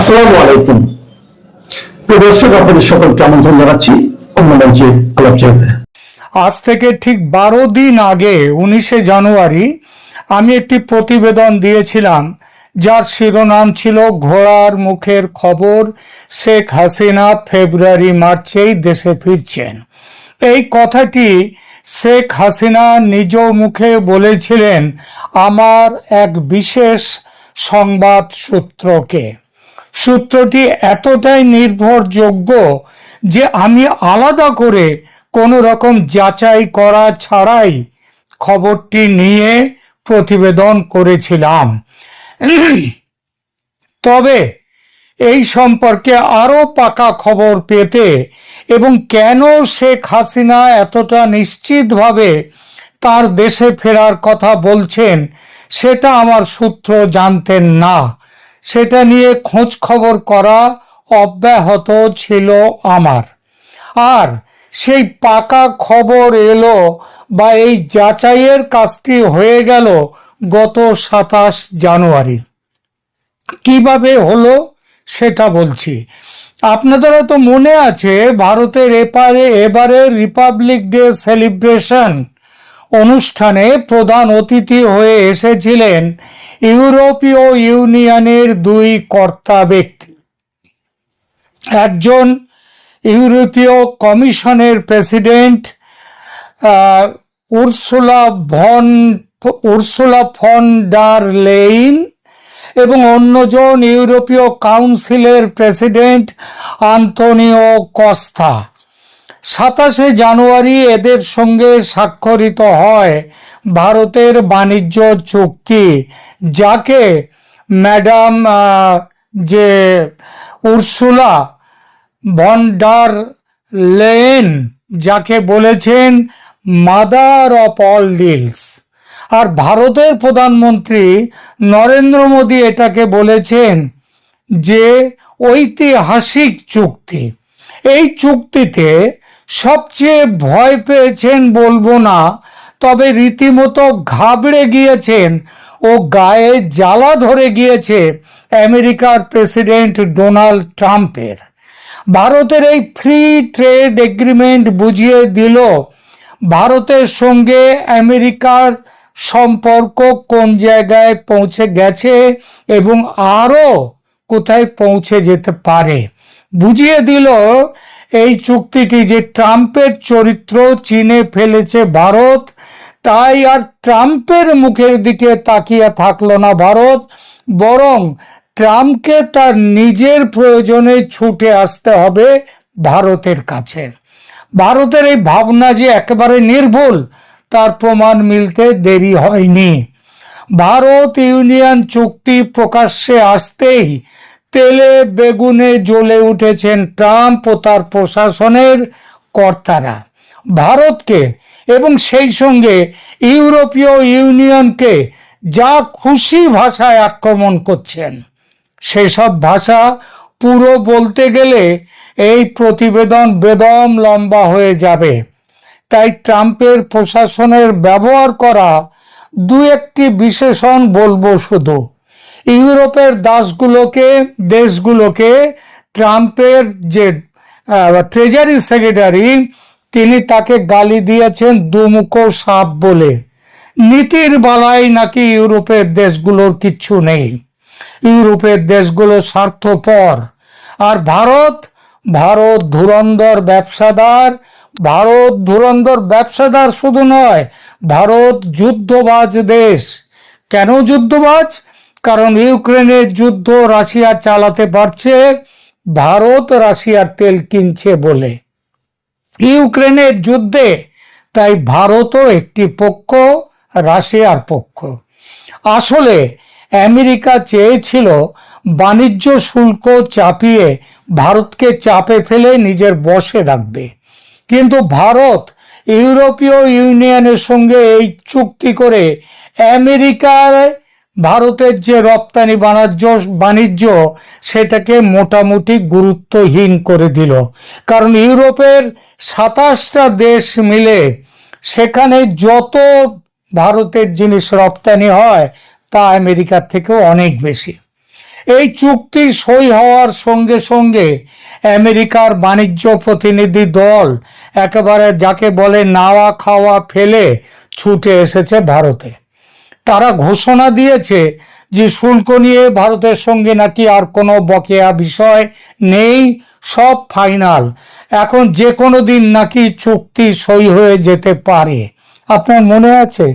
আসসালামু আলাইকুম। প্রিয় দর্শক, আপনাদের সকলকে আমন্ত্রণ জানাচ্ছি অন্য মঞ্চে আলাপ চাইতে। আজ থেকে ঠিক 12 দিন আগে 19শে জানুয়ারি আমি একটি প্রতিবেদন দিয়েছিলাম, যার শিরোনাম ছিল ঘোড়ার মুখের খবর, শেখ হাসিনা ফেব্রুয়ারি মার্চেই দেশে ফিরছেন। এই কথাটি শেখ হাসিনা নিজ মুখে বলেছিলেন আমার এক বিশেষ সংবাদ সূত্রকে। সূত্রটি এতটাই নির্ভরযোগ্য যে আমি আলাদা করে কোনো রকম যাচাই করা ছাড়াই খবরটি নিয়ে প্রতিবেদন করেছিলাম। তবে এই সম্পর্কে আরো পাকা খবর পেতে এবং কেন শেখ হাসিনা এতটা নিশ্চিতভাবে তার দেশে ফেরার কথা বলছেন সেটা আমার সূত্র জানতেন না। সেটা নিয়ে খোঁজ খবর করা অব্যাহত ছিল আমার। আর সেই পাকা খবর এলো বা এই যাচাইয়ের কাজটি হয়ে গেল গত 27 জানুয়ারি। কিভাবে হলো সেটা বলছি। আপনাদের তো মনে আছে, ভারতের এবারে রিপাবলিক ডে সেলিব্রেশন অনুষ্ঠানে প্রধান অতিথি হয়ে এসেছিলেন ইউরোপীয় ইউনিয়নের দুই কর্তা ব্যক্তি। একজন ইউরোপীয় কমিশনের president Ursula von der Leyen এবং অন্যজন ইউরোপীয় কাউন্সিলের প্রেসিডেন্ট আন্তোনিও কস্তা। 27শে জানুয়ারি এদের সঙ্গে স্বাক্ষরিত হয় ভারতের বাণিজ্য চুক্তি, যাকে madam Ursula von der Leyen যাকে বলেছেন মাদার অফ অল ডিলস, আর ভারতের প্রধানমন্ত্রী নরেন্দ্র মোদী এটাকে বলেছেন যে ঐতিহাসিক চুক্তি। এই চুক্তিতে সবচেয়ে ভয় পেয়েছেন বলবো না, তবে রীতিমতো ঘাবড়ে গিয়েছেন ও গায়ে জ্বালা ধরে গিয়েছে আমেরিকার প্রেসিডেন্ট ডোনাল্ড ট্রাম্পের। ভারতের এই ফ্রি ট্রেড এগ্রিমেন্ট বুঝিয়ে দিল ভারতের সঙ্গে আমেরিকার সম্পর্ক কোন জায়গায় পৌঁছে গেছে এবং আরো কোথায় পৌঁছে যেতে পারে। বুঝিয়ে দিল এই চুক্তিটি যে ট্রাম্পের চরিত্র চিনে ফেলেছে ভারত, তাই আর ট্রাম্পের মুখের দিকে তাকিয়ে থাকলো না ভারত, বরং ট্রাম্পকে তার নিজের প্রয়োজনে ছুটে আসতে হবে ভারতের কাছে। ভারতের এই ভাবনা যে একেবারে নির্ভুল তার প্রমাণ মিলতে দেরি হয়নি। ভারত ইউনিয়ন চুক্তি প্রকাশ্যে আসতেই তেলে বেগুনে জ্বলে উঠেছেন ট্রাম্প ও তার প্রশাসনের কর্তারা। ভারতকে এবং সেই সঙ্গে ইউরোপীয় ইউনিয়নকে যা খুশি ভাষায় আক্রমণ করছেন। সেসব ভাষা পুরো বলতে গেলে এই প্রতিবেদন বেদম লম্বা হয়ে যাবে। তাই ট্রাম্পের প্রশাসনের ব্যবহার করা দু একটি বিশেষণ বলবো শুধু। ইউরোপের দেশগুলোকে ট্রাম্পের যে ট্রেজারি সেক্রেটারি, তিনি তাকে গালি দিয়েছেন দুমুখো সাপ বলে। নীতির বালাই নাকি ইউরোপের দেশগুলোর কিচ্ছু নেই। ইউরোপের দেশগুলো স্বার্থপর। আর ভারত ধুরন্ধর ব্যবসাদার। ভারত ধুরন্ধর ব্যবসাদার শুধু নয়, ভারত যুদ্ধবাজ দেশ। কেন যুদ্ধবাজ? কারণ ইউক্রেনের যুদ্ধ রাশিয়া চালাতে পারছে, ভারত রাশিয়ার তেল কিনছে বলে। ইউক্রেনের যুদ্ধে তাই ভারতও একটি পক্ষ, রাশিয়ার পক্ষ। আসলে আমেরিকা চেয়েছিল বাণিজ্য শুল্ক চাপিয়ে ভারতকে চাপে ফেলে নিজের বশে রাখবে, কিন্তু ভারত ইউরোপীয় ইউনিয়নের সঙ্গে এই চুক্তি করে আমেরিকার ভারতের যে রপ্তানি বাণিজ্য সেটাকে মোটামুটি গুরুত্বহীন করে দিল। কারণ ইউরোপের 27টা দেশ মিলে সেখানে যত ভারতের জিনিস রপ্তানি হয় তা আমেরিকার থেকেও অনেক বেশি। এই চুক্তি সই হওয়ার সঙ্গে সঙ্গে আমেরিকার বাণিজ্য প্রতিনিধি দল একেবারে যাকে বলে নাওয়া খাওয়া ফেলে ছুটে এসেছে ভারতে। তারা ঘোষণা দিয়েছে যে শুল্ক নিয়ে ভারতের সঙ্গে নাকি আর কোনো বকেয়া বিষয় নেই, সব ফাইনাল। এখন যে কোনো দিন নাকি চুক্তি সই হয়ে যেতে পারে। আপনার মনে আছে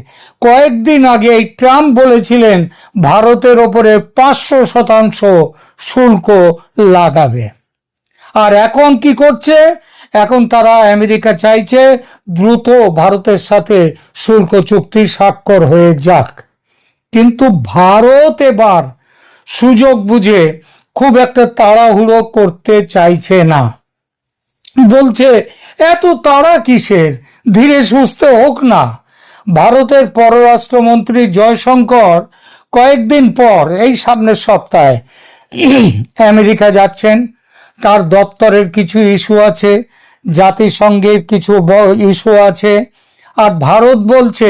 কয়েকদিন আগে ট্রাম্প বলেছিলেন ভারতের ওপরে 500% শুল্ক লাগাবে। আর এখন কি করছে? এখন তারা আমেরিকা চাইছে দ্রুত ভারতের সাথে শুল্ক চুক্তি স্বাক্ষর হয়ে যাক। কিন্তু ভারত এবার সুযোগ বুঝে খুব একটা তাড়াহুড়ো করতে চাইছে না। বলছে এত তাড়া কিসের, ধীরে সুস্থে হোক না। ভারতের পররাষ্ট্রমন্ত্রী জয়শঙ্কর কয়েকদিন পর এই সামনের সপ্তাহে আমেরিকা যাচ্ছেন। তার দপ্তরের কিছু ইস্যু আছে, জাতিসংঘের কিছু ইস্যু আছে। আর ভারত বলছে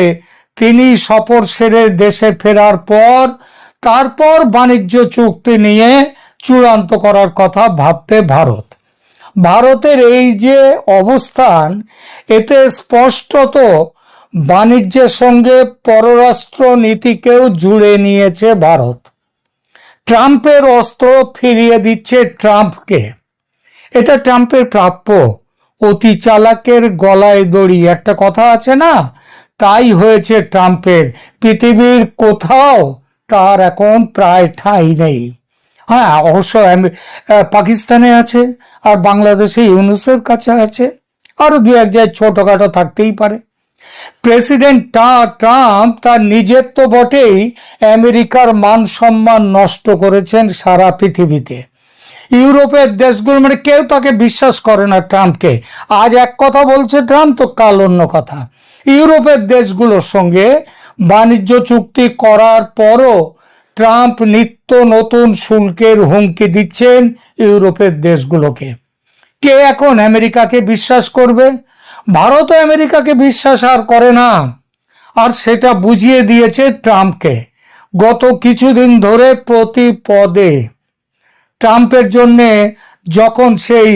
তিনি সফর সেরে দেশে ফেরার পর তারপর বাণিজ্য চুক্তি নিয়ে চূড়ান্ত করার কথা ভাববে ভারত। ভারতের এই যে অবস্থান, এতে স্পষ্টত বাণিজ্যের সঙ্গে পররাষ্ট্র নীতিকেও জুড়ে নিয়েছে ভারত। ট্রাম্পের অস্ত্র ফিরিয়ে দিচ্ছে ট্রাম্পকে, এটা ট্রাম্পের প্রাপ্য। অতি চালাকের গলায় দড়ি, একটা কথা আছে না, তাই হয়েছে ট্রাম্পের। পৃথিবীর কোথাও তার এখন প্রায় ঠাঁই নেই। হ্যাঁ, অবশ্য পাকিস্তানে আছে, আর বাংলাদেশে ইউনূসের কাছে আছে, আরো দু এক জায়গায় ছোটখাটো থাকতেই পারে। প্রেসিডেন্ট ট্রাম্প তার নিজের তো বটেই, আমেরিকার মান সম্মান নষ্ট করেছেন সারা পৃথিবীতে। ইউরোপের দেশগুলো মানে কেউ তাকে বিশ্বাস করে না ট্রাম্পকে। আজ এক কথা বলছে ট্রাম্প, তো কাল অন্য কথা। ইউরোপের দেশগুলোর সঙ্গে বাণিজ্য চুক্তি করার পরও ট্রাম্প নিত্য নতুন শুল্কের হুমকি দিচ্ছেন ইউরোপের দেশগুলোকে। কে এখন আমেরিকাকে বিশ্বাস করবে? ভারতও আমেরিকাকে বিশ্বাস আর করে না, আর সেটা বুঝিয়ে দিয়েছে ট্রাম্পকে। গত কিছুদিন ধরে প্রতি পদে ট্রাম্পের জন্য যখন সেই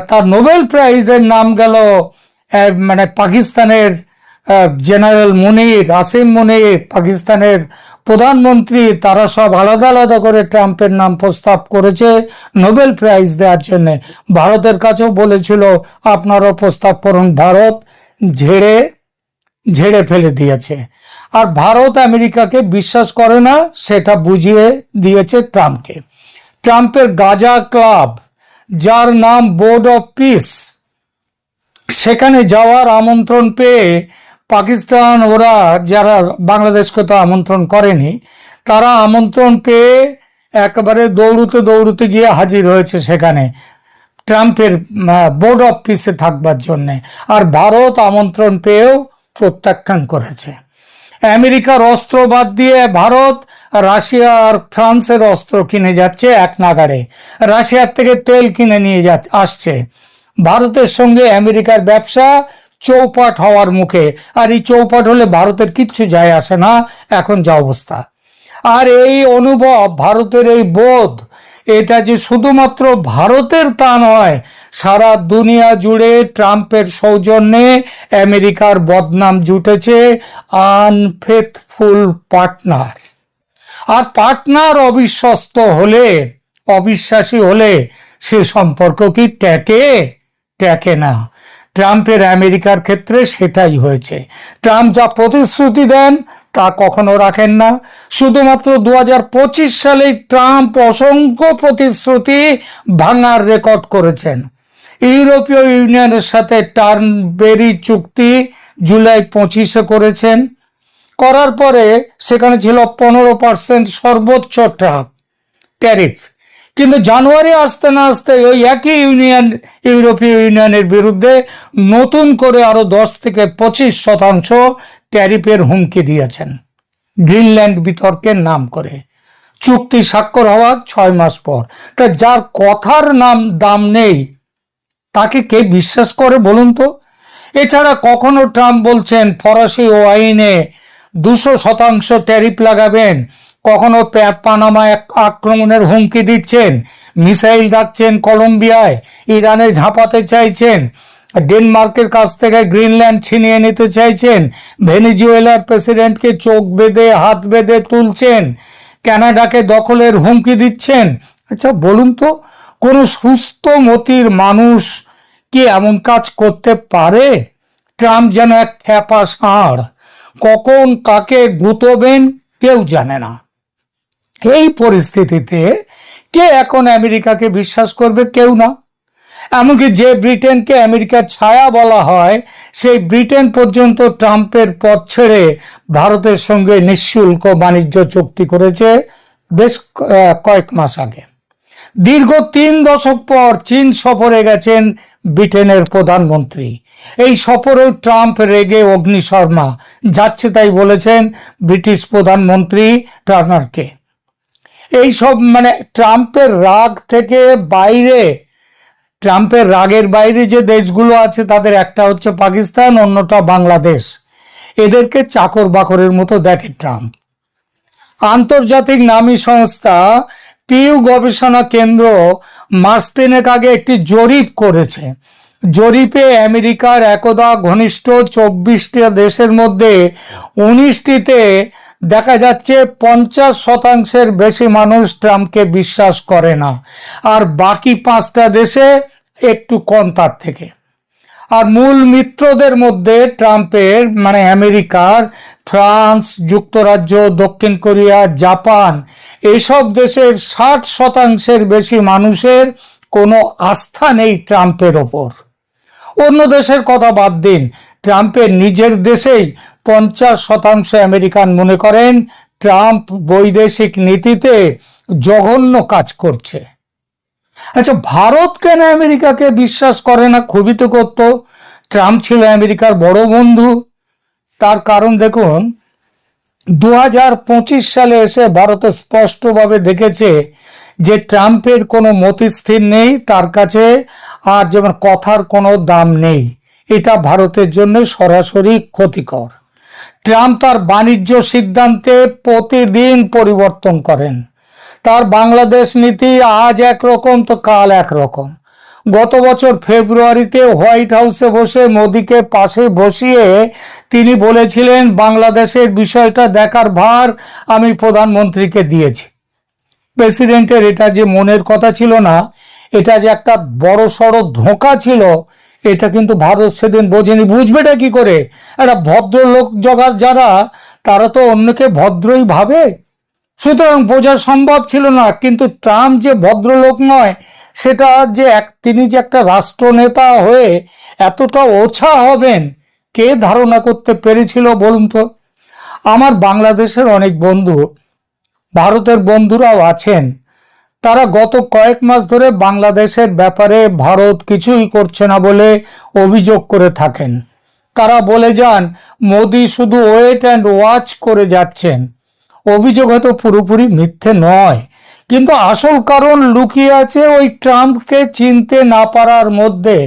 তার নোবেল প্রাইজের নাম গেল মানে পাকিস্তানের জেনারেল মুনির, আসিম মুনির, পাকিস্তানের প্রধানমন্ত্রী, তারা সব আলাদা আলাদা করে ট্রাম্পের নাম প্রস্তাব করেছে নোবেল প্রাইজ দেওয়ার জন্য। ভারতের কাছেও বলেছিল আপনারাও প্রস্তাব করুন। ভারত ঝেড়ে ঝেড়ে ফেলে দিয়েছে। আর ভারত আমেরিকাকে বিশ্বাস করে না, সেটা বুঝিয়ে দিয়েছে ট্রাম্পকে। ট্রাম্পের গাজা ক্লাব, যার নাম বোর্ড অফ পিস, সেখানে যাওয়ার আমন্ত্রণ পেয়ে পাকিস্তান, ওরা যারা বাংলাদেশকে তো আমন্ত্রণ করেনি, তারা আমন্ত্রণ পেয়ে একেবারে দৌড়তে দৌড়তে গিয়ে হাজির হয়েছে সেখানে ট্রাম্পের বোর্ড অফ পিসে থাকবার জন্য। আর ভারত আমন্ত্রণ পেয়েও প্রত্যাখ্যান করেছে। আমেরিকার অস্ত্র বাদ দিয়ে ভারত রাশিয়া আর ফ্রান্সের অস্ত্র কিনে যাচ্ছে এক নাগাড়ে। রাশিয়ার থেকে তেল কিনে নিয়ে আসছে। ভারতের সঙ্গে আমেরিকার ব্যবসা চৌপাট হওয়ার মুখে। আর এই চৌপাট হলে ভারতের কিচ্ছু যায় আসে না এখন যা অবস্থা। আর এই অনুভব, ভারতের এই বোধ, এটা যে শুধুমাত্র ভারতের তা নয়, সারা দুনিয়া জুড়ে ট্রাম্পের সৌজন্যে আমেরিকার বদনাম জুটেছে আনফেথফুল পার্টনার। আর পার্টনার অবিশ্বস্ত হলে, অবিশ্বাসী হলে সে সম্পর্ক কি টেকে না। ট্রাম্পের আমেরিকার ক্ষেত্রে সেটাই হয়েছে। ট্রাম্প যা প্রতিশ্রুতি দেন তা কখনো রাখেন না। শুধুমাত্র 2025 সালে ট্রাম্প অসংখ্য প্রতিশ্রুতি ভাঙার রেকর্ড করেছেন। ইউরোপীয় ইউনিয়নের সাথে টার্নবেরি চুক্তি জুলাই 25-এ করেছেন। করার পরে সেখানে ছিল 15% সর্বোচ্চ ট্যারিফ। কিন্তু জানুয়ারি আসতে না আসতে ওই একই ইউরোপীয় ইউনিয়নের বিরুদ্ধে নতুন করে আরো 10 থেকে 25% ট্যারিফের হুমকি দিয়েছেন গ্রিনল্যান্ড বিতর্কের নাম করে। চুক্তি স্বাক্ষর হওয়ার 6 মাস পর। তা যার কথার দাম নেই তাকে কে বিশ্বাস করে বলুন তো? এছাড়া কখনো ট্রাম্প বলছেন ফরাসি ওয়াইনে 200% ট্যারিফ লাগাবেন, কখনো পানামা আক্রমণের হুমকি দিচ্ছেন, মিসাইল রাখছেন কলম্বিয়ায়, ইরানে ঝাঁপাতে চাইছেন, ডেনমার্কের কাছ থেকে গ্রিনল্যান্ড ছিনিয়ে নিতে চাইছেন, ভেনেজুয়েলার প্রেসিডেন্টকে চোখ বেঁধে হাত বেঁধে তুলছেন, কানাডাকে দখলের হুমকি দিচ্ছেন। আচ্ছা বলুন তো, কোন সুস্থ মতির মানুষ কি এমন কাজ করতে পারে? ট্রাম্প যেন এক খ্যাপা ষাঁড়, কখন কাকে গুঁতবেন কেউ জানে না। এই পরিস্থিতিতে কে এখন আমেরিকাকে বিশ্বাস করবে? কেউ না। এমনকি যে ব্রিটেনকে আমেরিকার ছায়া বলা হয়, সেই ব্রিটেন পর্যন্ত ট্রাম্পের পথ ছেড়ে ভারতের সঙ্গে নিঃশুল্ক বাণিজ্য চুক্তি করেছে বেশ কয়েক মাস আগে। দীর্ঘ 3 দশক পর চীন সফরে গেছেন ব্রিটেনের প্রধানমন্ত্রী। এই সফরে ট্রাম্প রেগে অগ্নিশর্মা, যাচ্ছে তাই বলেছেন ব্রিটিশ প্রধানমন্ত্রী টার্নারকে। এই সব ট্রাম্পের রাগ থেকে বাইরে, ট্রাম্পের রাগের বাইরে যে দেশগুলো আছে তাদের একটা হচ্ছে পাকিস্তান, অন্যটা বাংলাদেশ। এদেরকে চাকর বাকরের মতো দেখে ট্রাম্প। আন্তর্জাতিক নামী সংস্থা পিউ গবেষণা কেন্দ্র মাস 3 আগে একটি জরিপ করেছে। জরিপে আমেরিকার একদা ঘনিষ্ঠ 24টি দেশের মধ্যে 19টিতে দেখা যাচ্ছে 50% বেশি মানুষ ট্রাম্পকে বিশ্বাস করে না, আর বাকি 5টা দেশে একটু কম তার থেকে। আর মূল মিত্রদের মধ্যে ট্রাম্পের আমেরিকার ফ্রান্স, যুক্তরাজ্য, দক্ষিণ কোরিয়া, জাপান, এইসব দেশের 60% বেশি মানুষের কোনো আস্থা নেই ট্রাম্পের ওপর। অন্য দেশের কথা বাদ দিন, ট্রাম্পের নিজের দেশেই 50% আমেরিকান মনে করেন ট্রাম্প বৈদেশিক নীতিতে জঘন্য কাজ করছে। আচ্ছা, ভারত কেন আমেরিকাকে বিশ্বাস করে না? খুবই তো করত। ট্রাম্প ছিল আমেরিকার বড় বন্ধু। তার কারণ দেখুন, 2025 সালে এসে ভারত স্পষ্টভাবে দেখেছে যে ট্রাম্পের কোনো মতিস্থির নেই, তার কাছে আর যেমন কথার কোনো দাম নেই। এটা ভারতের জন্য সরাসরি ক্ষতিকর। ট্রাম্প তার বাণিজ্য সিদ্ধান্তে প্রতিদিন পরিবর্তন করেন। তার বাংলাদেশ নীতি আজ একরকম তো কাল একরকম। গত বছর ফেব্রুয়ারিতে হোয়াইট হাউসে বসে মোদিকে পাশে বসিয়ে তিনি বলেছিলেন, বাংলাদেশের বিষয়টা দেখার ভার আমি প্রধানমন্ত্রীকে দিয়েছি। প্রেসিডেন্টের এটা যে মনের কথা ছিল না, এটা যে একটা বড় সড় ধোঁকা ছিল, এটা কিন্তু ভারত সেদিন বোঝেনি। বুঝবেটা কি করে? একটা ভদ্রলোক যারা, তারা তো অন্যকে ভদ্রই ভাবে, সুতরাং বোঝা সম্ভব ছিল না। কিন্তু ট্রাম্প যে ভদ্রলোক নয়, সেটা যে তিনি যে একটা রাষ্ট্রনেতা হয়ে এতটা ওছা হবেন, কে ধারণা করতে পেরেছিল বলুন তো? আমার বাংলাদেশের অনেক বন্ধু, ভারতের বন্ধুরাও আছেন, তারা গত কয়েক মাস ধরে বাংলাদেশের ব্যাপারে ভারত কিছুই করছে না বলে অভিযোগ করে থাকেন। তারা বলে যান মোদি শুধু ওয়েট অ্যান্ড ওয়াচ করে যাচ্ছেন। অভিযোগ হয়তো পুরোপুরি মিথ্যে নয়, কিন্তু আসল কারণ লুকিয়ে আছে ওই ট্রাম্পকে চিনতে না পারার মধ্যে।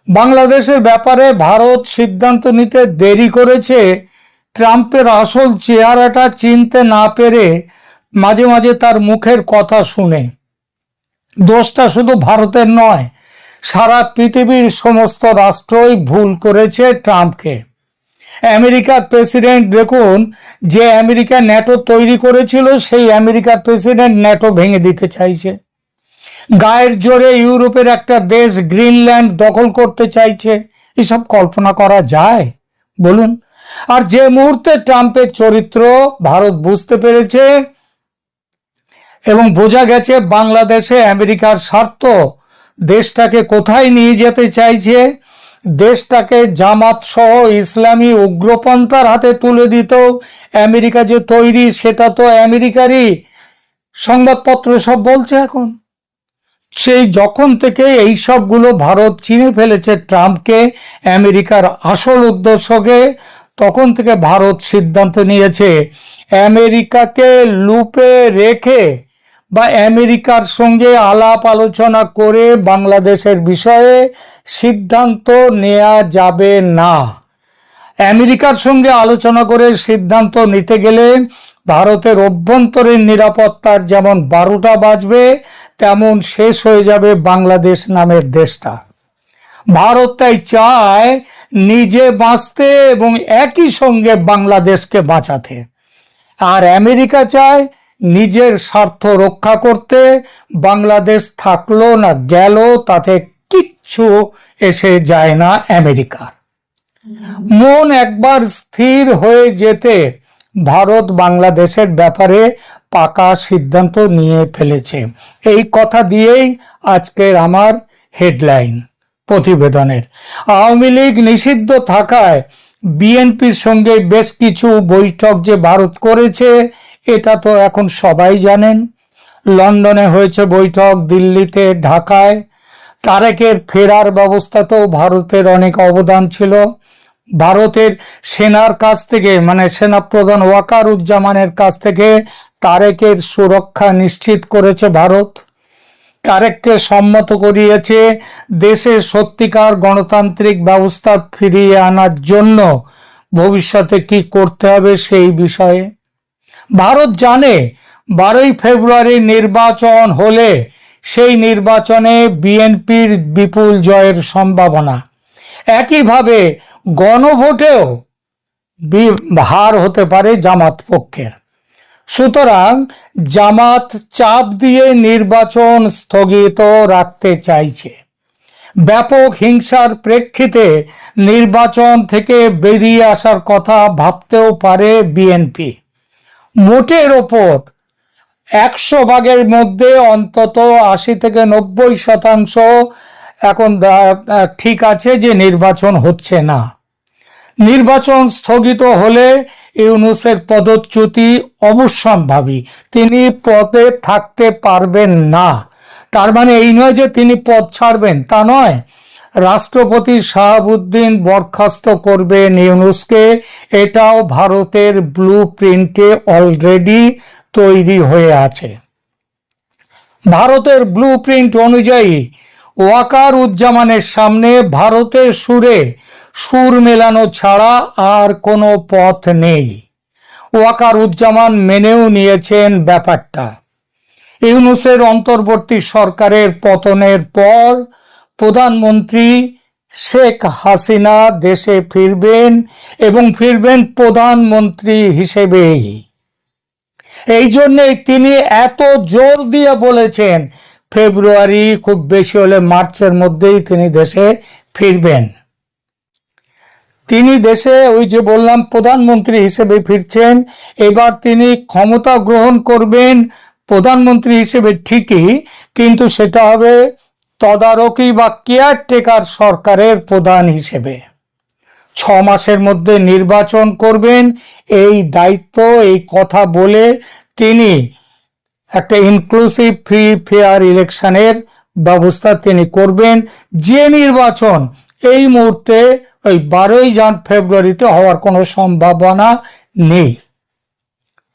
বাংলাদেশের ব্যাপারে ভারত সিদ্ধান্ত নিতে দেরি করেছে ট্রাম্পের আসল চেহারাটা চিনতে না পেরে, মাঝে মাঝে তার মুখের কথা শুনে। দোষটা শুধু ভারতের নয়, সারা পৃথিবীর সমস্ত রাষ্ট্রই ভুল করেছে ট্রাম্পকে। আমেরিকার প্রেসিডেন্ট দেখুন, যে আমেরিকা ন্যাটো তৈরি করেছিল, সেই আমেরিকার প্রেসিডেন্ট ন্যাটো ভেঙে দিতে চাইছে। গায়ের জোরে ইউরোপের একটা দেশ গ্রিনল্যান্ড দখল করতে চাইছে। এসব কল্পনা করা যায় বলুন? আর যে মুহূর্তে ট্রাম্পের চরিত্র ভারত বুঝতে পেরেছে এবং বোঝা গেছে বাংলাদেশে আমেরিকার স্বার্থ দেশটাকে কোথায় নিয়ে যেতে চাইছে, দেশটাকে জামাত সহ ইসলামী উগ্রপন্থার হাতে তুলে দিতেও আমেরিকা যে তৈরি, সেটা তো আমেরিকারই সংবাদপত্র সব বলছে এখন। সেই যখন থেকে এই সবগুলো ভারত চিনে ফেলেছে ট্রাম্পকে আমেরিকার আসল উদ্দেশ্যকে, তখন থেকে ভারত সিদ্ধান্ত নিয়েছে আমেরিকাকে লুপে রেখে বা আমেরিকার সঙ্গে আলাপ আলোচনা করে বাংলাদেশের বিষয়ে সিদ্ধান্ত নেওয়া যাবে না। আমেরিকার সঙ্গে আলোচনা করে সিদ্ধান্ত নিতে গেলে ভারতের অভ্যন্তরীণ নিরাপত্তার যেমন 12টা বাজবে, তেমন শেষ হয়ে যাবে বাংলাদেশ নামের দেশটা। ভারত তাই চায় নিজে বাঁচতে এবং একই সঙ্গে বাংলাদেশকে বাঁচাতে, আর আমেরিকা চায় নিজের স্বার্থ রক্ষা করতে। বাংলাদেশ থাকলো না গেল তাতে কিচ্ছু এসে যায় না আমেরিকার। মন একবার স্থির হয়ে যেতে ভারত বাংলাদেশের ব্যাপারে পাকা সিদ্ধান্ত নিয়ে ফেলেছে। এই কথা দিয়েই আজকের আমার হেডলাইন প্রতিবেদনের। আওয়ামী লীগ নিষিদ্ধ থাকায় বিএনপির সঙ্গে বেশ কিছু বৈঠক যে ভারত করেছে এটা তো এখন সবাই জানেন। লন্ডনে হয়েছে বৈঠক, দিল্লিতে, ঢাকায়। তারেকের ফেরার ব্যবস্থাতেও ভারতের অনেক অবদান ছিল। ভারতের সেনার কাছ থেকে, মানে সেনাপ্রধান ওয়াকারুজ্জামানের কাছ থেকে তারেকের সুরক্ষা নিশ্চিত করেছে ভারত। তারেককে সম্মত করিয়েছে দেশে সত্যিকার গণতান্ত্রিক ব্যবস্থা ফিরিয়ে আনার জন্য ভবিষ্যতে কি করতে হবে সেই বিষয়ে। ভারত জানে 12ই ফেব্রুয়ারি নির্বাচন হলে সেই নির্বাচনে বিএনপির বিপুল জয়ের সম্ভাবনা। একইভাবে গণভোটেও হার হতে পারে জামাত পক্ষের। সুতরাং জামাত চাপ দিয়ে নির্বাচন স্থগিত রাখতে চাইছে। ব্যাপক হিংসার প্রেক্ষিতে নির্বাচন থেকে বেরিয়ে আসার কথা ভাবতেও পারে বিএনপি। মোটের ওপর 100 ভাগের মধ্যে অন্তত 80 থেকে 90% এখন ঠিক আছে যে নির্বাচন হচ্ছে না। নির্বাচন স্থগিত হলে ইউনূসের পদচ্যুতি অবশ্যম্ভাবী। তিনি পদে থাকতে পারবেন না। তার মানে এই নয় যে তিনি পদ ছাড়বেন, তা নয়। রাষ্ট্রপতি শাহাবুদ্দিন বরখাস্ত করবেন ইউনূসকে, এটাও ভারতের ব্লু প্রিন্টে অলরেডি তৈরি হয়ে আছে। ভারতের ব্লু প্রিন্ট অনুযায়ী ওয়াকারুজ্জামানের সামনে ভারতের সুরে সুর মেলানো ছাড়া আর কোনো পথ নেই। ওয়াকারুজ্জামান মেনেও নিয়েছেন ব্যাপারটা। ইউনূসের অন্তর্বর্তী সরকারের পতনের পর প্রধানমন্ত্রী শেখ হাসিনা দেশে ফিরবেন এবং ফিরবেন প্রধানমন্ত্রী হিসেবেই। এই জন্যই তিনি এত জোর দিয়ে বলেছেন ফেব্রুয়ারি, খুব বেশি হলে মার্চের মধ্যেই তিনি দেশে ফিরবেন। তিনি দেশে, ওই যে বললাম, প্রধানমন্ত্রী হিসেবে ফিরছেন। এবার তিনি ক্ষমতা গ্রহণ করবেন প্রধানমন্ত্রী হিসেবে ঠিকই, কিন্তু সেটা হবে তদারকি বা কেয়ারটেকার সরকারের প্রধান হিসেবে। 6 মাসের মধ্যে নির্বাচন করবেন, এই দায়িত্ব, এই কথা বলে তিনি একটা ইনক্লুসিভ ফ্রি ফেয়ার ইলেকশনের ব্যবস্থা তিনি করবেন। যে নির্বাচন এই মুহূর্তে ওই 12ই ফেব্রুয়ারিতে হওয়ার কোনো সম্ভাবনা নেই,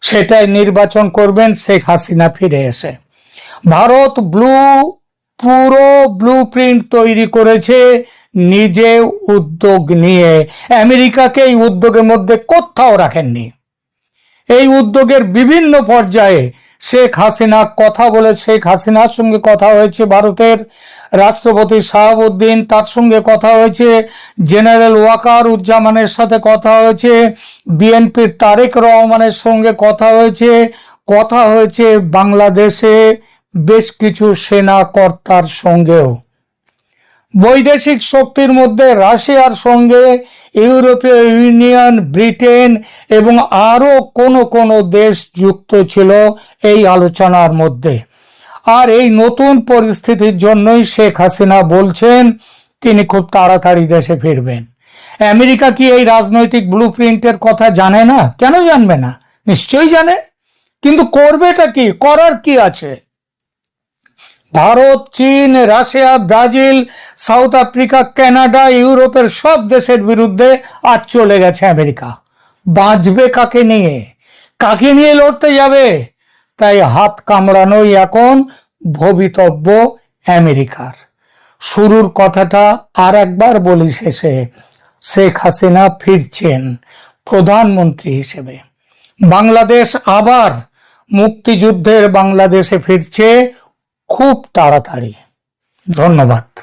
সেটাই নির্বাচন করবেন শেখ হাসিনা ফিরে এসে। ভারত পুরো ব্লু প্রিন্ট তৈরি করেছে নিজে উদ্যোগ নিয়ে। আমেরিকাকে এই উদ্যোগের মধ্যে কোথাও রাখেননি। এই উদ্যোগের বিভিন্ন পর্যায়ে শেখ হাসিনা কথা বলে, শেখ হাসিনার সঙ্গে কথা হয়েছে ভারতের রাষ্ট্রপতি শাহাবুদ্দিন, তার সঙ্গে কথা হয়েছে জেনারেল ওয়াকারুজ্জামানের সাথে কথা হয়েছে, বিএনপির তারেক রহমানের সঙ্গে কথা হয়েছে বাংলাদেশে বেশ কিছু সেনা কর্তার সঙ্গেও। বৈদেশিক শক্তির মধ্যে রাশিয়ার সঙ্গে ইউরোপীয় ইউনিয়ন, ব্রিটেন এবং আরো কোনো দেশ যুক্ত ছিল এই আলোচনার মধ্যে। আর এই নতুন পরিস্থিতির জন্যই শেখ হাসিনা বলছেন তিনি খুব তাড়াতাড়ি দেশে ফিরবেন। আমেরিকা কি এই রাজনৈতিক ব্লু প্রিন্টের কথা জানে না? কেন জানবে না? নিশ্চয়ই জানে, কিন্তু করবেটা কি? করার কি আছে? ভারত, চীন, Russia, Brazil, south Africa, Canada, ইউরোপের সব দেশের বিরুদ্ধে আজ চলে গেছে আমেরিকা। বাঁচবে কাকে নিয়ে? কাকে নিয়ে লড়তে যাবে? তাই হাত কামড়ানোই এখন ভবিতব্য আমেরিকার। শুরুর কথাটা আর একবার বলি শেষে, শেখ হাসিনা ফিরছেন প্রধানমন্ত্রী হিসেবে। বাংলাদেশ আবার মুক্তিযুদ্ধের বাংলাদেশে ফিরছে খুব তাড়াতাড়ি। ধন্যবাদ।